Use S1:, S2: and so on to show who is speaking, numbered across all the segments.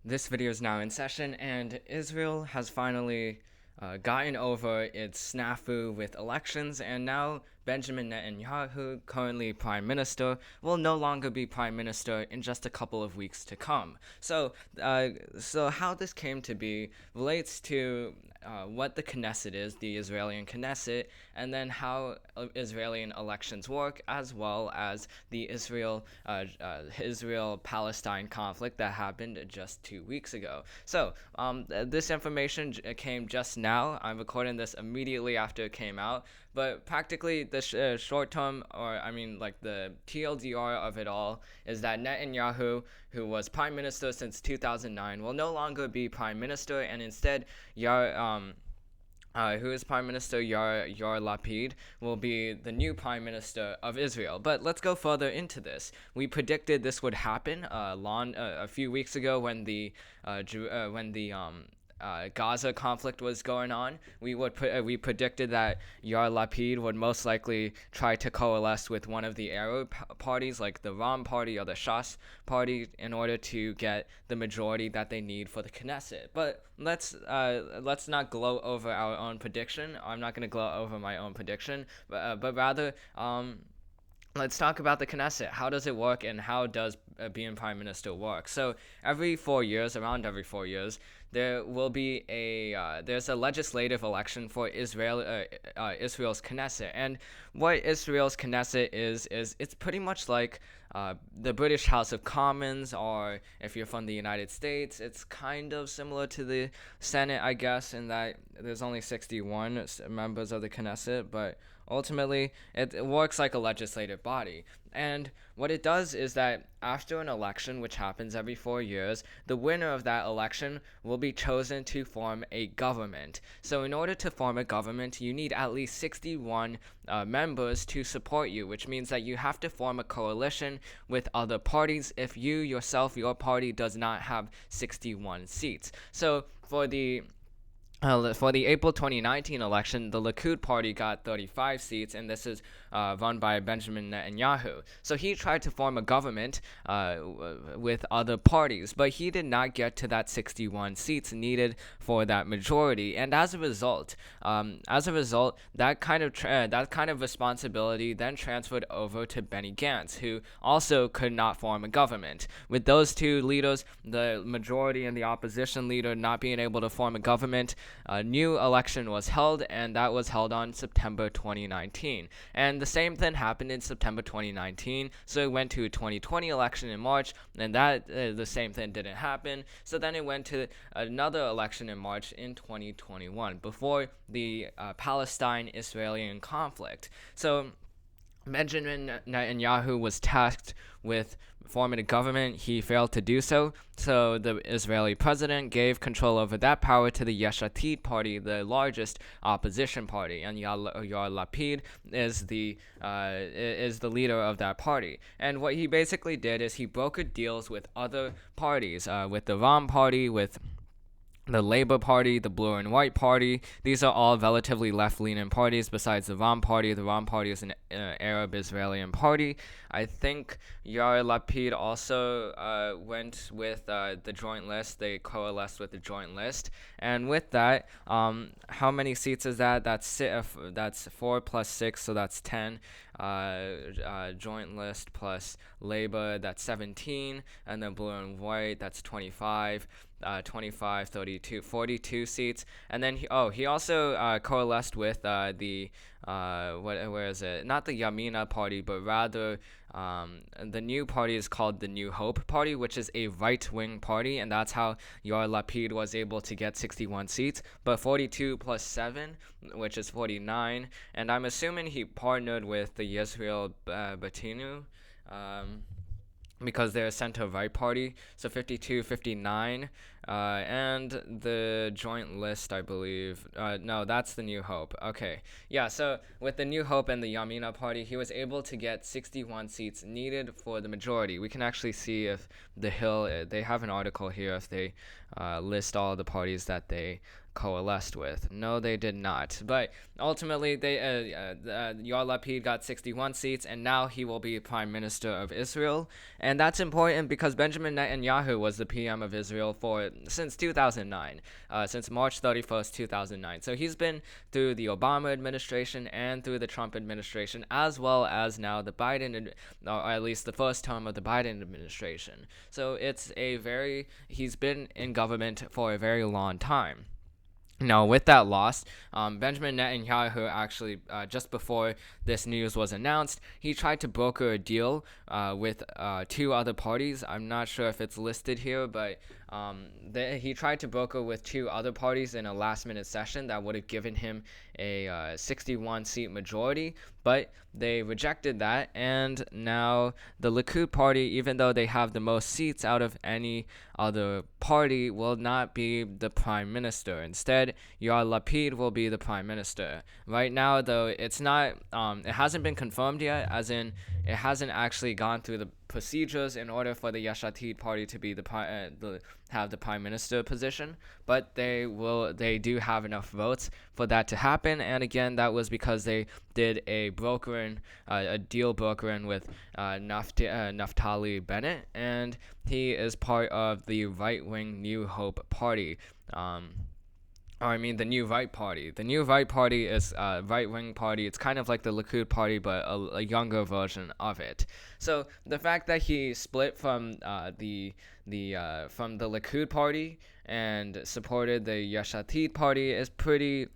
S1: This video is now in session, and Israel has finally gotten over its snafu with elections, and now Benjamin Netanyahu, currently Prime Minister, will no longer be Prime Minister in just a couple of weeks to come. So how this came to be relates to what the Knesset is, the Israeli Knesset, and then how Israeli elections work, as well as the Israel-Palestine conflict that happened just 2 weeks ago. This information came just now. I'm recording this immediately after it came out, but practically the short term, or I mean, like the TLDR of it all, is that Netanyahu, who was prime minister since 2009, will no longer be prime minister, and instead, who is Prime Minister Yair Lapid, will be the new Prime Minister of Israel. But let's go further into this. We predicted this would happen a few weeks ago when the Gaza conflict was going on. We predicted that Yair Lapid would most likely try to coalesce with one of the Arab parties, like the Ram party or the Shas party, in order to get the majority that they need for the Knesset. But let's not gloat over our own prediction. I'm not going to gloat over my own prediction, but rather let's talk about the Knesset. How does it work, and how does being prime minister work? So around every 4 years, there will be there's a legislative election for Israel's Knesset. And what Israel's Knesset is it's pretty much like the British House of Commons, or if you're from the United States, it's kind of similar to the Senate, I guess, in that there's only 61 members of the Knesset, but ultimately, it works like a legislative body. And what it does is that after an election, which happens every 4 years, the winner of that election will be chosen to form a government. So in order to form a government, you need at least 61 members to support you, which means that you have to form a coalition with other parties if your party does not have 61 seats. So for the April 2019 election, the Likud party got 35 seats, and this is run by Benjamin Netanyahu. So he tried to form a government with other parties, but he did not get to that 61 seats needed for that majority. And as a result, that kind of responsibility then transferred over to Benny Gantz, who also could not form a government. With those two leaders, the majority and the opposition leader, not being able to form a government, a new election was held, and that was held on September 2019. And the same thing happened in September 2019, so it went to a 2020 election in March, and the same thing didn't happen. So then it went to another election in March in 2021, before the Palestine-Israeli conflict. So Benjamin Netanyahu was tasked with forming a government. He failed to do so. So the Israeli president gave control over that power to the Yesh Atid party, the largest opposition party, and Yair Lapid is the leader of that party. And what he basically did is he brokered deals with other parties, with the Ram party, with the Labour Party, the Blue and White Party. These are all relatively left-leaning parties besides the Ram Party. The Ram Party is an Arab Israeli party. I think Yair Lapid also went with the Joint List. They coalesced with the Joint List. And with that, how many seats is that? That's 4 plus 6, so that's 10. Joint List plus Labour, that's 17. And then Blue and White, that's 25. 25, 32, 42 seats. And then he also coalesced with where is it? Not the Yamina party, but rather the new party is called the New Hope Party, which is a right-wing party, and that's how Yair Lapid was able to get 61 seats. But 42 plus 7, which is 49, and I'm assuming he partnered with the Yisrael Batinu, because they're a center-right party, so 52, 59, and the Joint List, I believe. No, that's the New Hope. Okay, yeah, so with the New Hope and the Yamina party, he was able to get 61 seats needed for the majority. We can actually see if The Hill, they have an article here, if they list all the parties that they coalesced with. No, they did not. But ultimately, Yair Lapid got 61 seats, and now he will be Prime Minister of Israel. And that's important because Benjamin Netanyahu was the PM of Israel since 2009, since March 31st, 2009. So he's been through the Obama administration and through the Trump administration, as well as now the Biden, or at least the first term of the Biden administration. So he's been in government for a very long time. Now, with that loss, Benjamin Netanyahu actually, just before this news was announced, he tried to broker a deal with two other parties. I'm not sure if it's listed here, but he tried to broker with two other parties in a last-minute session that would have given him a 61-seat majority, but they rejected that, and now the Likud party, even though they have the most seats out of any other party, will not be the prime minister. Instead, Yair Lapid will be the prime minister. Right now, though, it hasn't been confirmed yet, as in it hasn't actually gone through the procedures in order for the Yesh Atid party to be have the prime minister position, but they do have enough votes for that to happen. And again, that was because they did a deal brokering with Naftali Bennett, and he is part of the right-wing New Hope party. The New Right Party. The New Right Party is a right-wing party. It's kind of like the Likud party, but a younger version of it. So the fact that he split from the Likud party and supported the Yesh Atid party is pretty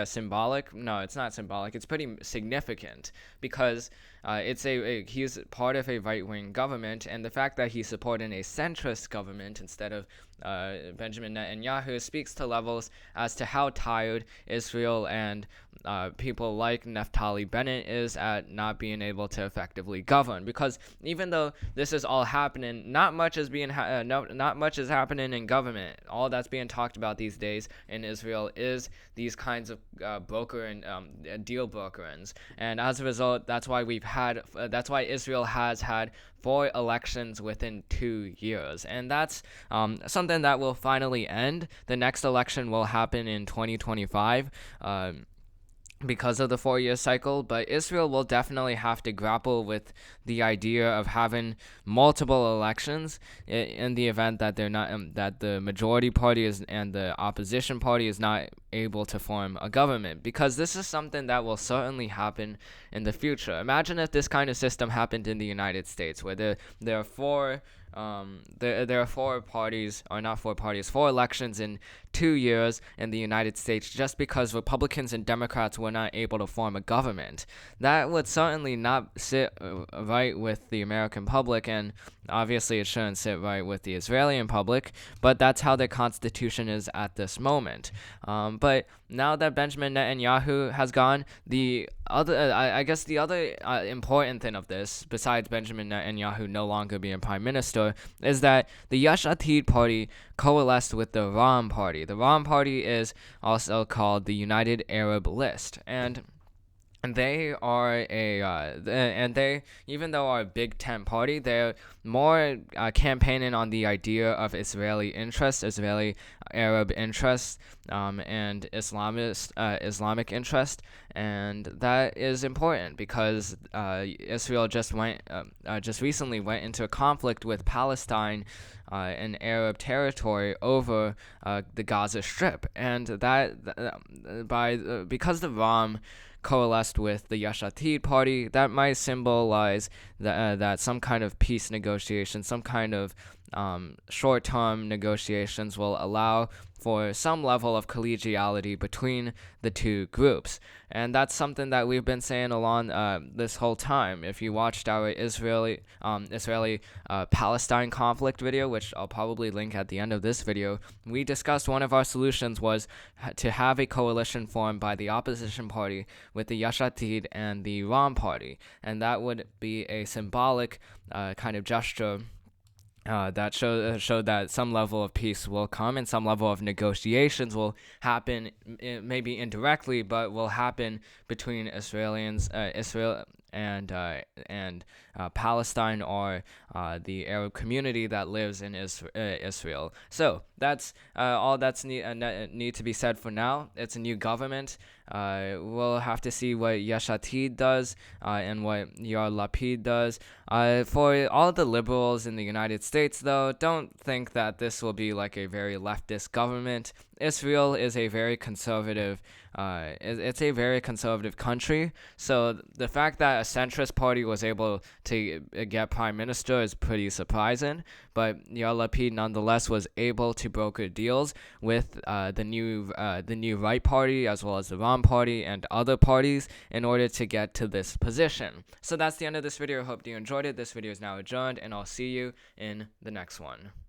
S1: symbolic. No, it's not symbolic. It's pretty significant because he's part of a right-wing government, and the fact that he's supporting a centrist government instead of Benjamin Netanyahu speaks to levels as to how tired Israel and people like Naftali Bennett is at not being able to effectively govern. Because even though this is all happening, not much is happening in government. All that's being talked about these days in Israel is these kinds of deal brokerings, and as a result, that's why Israel has had 4 elections within 2 years, and that's something that will finally end. The next election will happen in 2025. Because of the 4-year cycle, but Israel will definitely have to grapple with the idea of having multiple elections in the event that that the majority party and the opposition party is not able to form a government, because this is something that will certainly happen in the future. Imagine if this kind of system happened in the United States, where there are 4 4 elections in 2 years in the United States, just because Republicans and Democrats were not able to form a government. That would certainly not sit right with the American public, and obviously it shouldn't sit right with the Israeli public, but that's how the constitution is at this moment. But now that Benjamin Netanyahu has gone, the other important thing of this, besides Benjamin Netanyahu no longer being prime minister, is that the Yesh Atid party coalesced with the Ram party. The Ram party is also called the United Arab List, and they are even though are a Big Tent party, they're more campaigning on the idea of Israeli interests, Israeli Arab interests, and Islamic interest, and that is important because Israel just recently went into a conflict with Palestine, an Arab territory, over the Gaza Strip, and because the Ram coalesced with the Yesh Atid party, that might symbolize that some kind of peace negotiation, some kind of short-term negotiations will allow for some level of collegiality between the two groups. And that's something that we've been saying along this whole time. If you watched our Israeli-Palestine conflict video, which I'll probably link at the end of this video, we discussed one of our solutions was to have a coalition formed by the opposition party with the Yesh Atid and the Ram party. And that would be a symbolic kind of gesture that showed that some level of peace will come and some level of negotiations will happen, maybe indirectly, but will happen between Israel and Palestine, or the Arab community that lives in Israel. So that's all that's need to be said for now. It's a new government. We'll have to see what Yesh Atid does and what Yair Lapid does. For all the liberals in the United States, though, don't think that this will be like a very leftist government. Israel is a very conservative. It's a very conservative country. So the fact that a centrist party was able to get prime minister is pretty surprising. But Yair Lapid nonetheless was able to broker deals with the new right party, as well as the wrong party and other parties, in order to get to this position. So that's the end of this video. I hope you enjoyed it. This video is now adjourned, and I'll see you in the next one.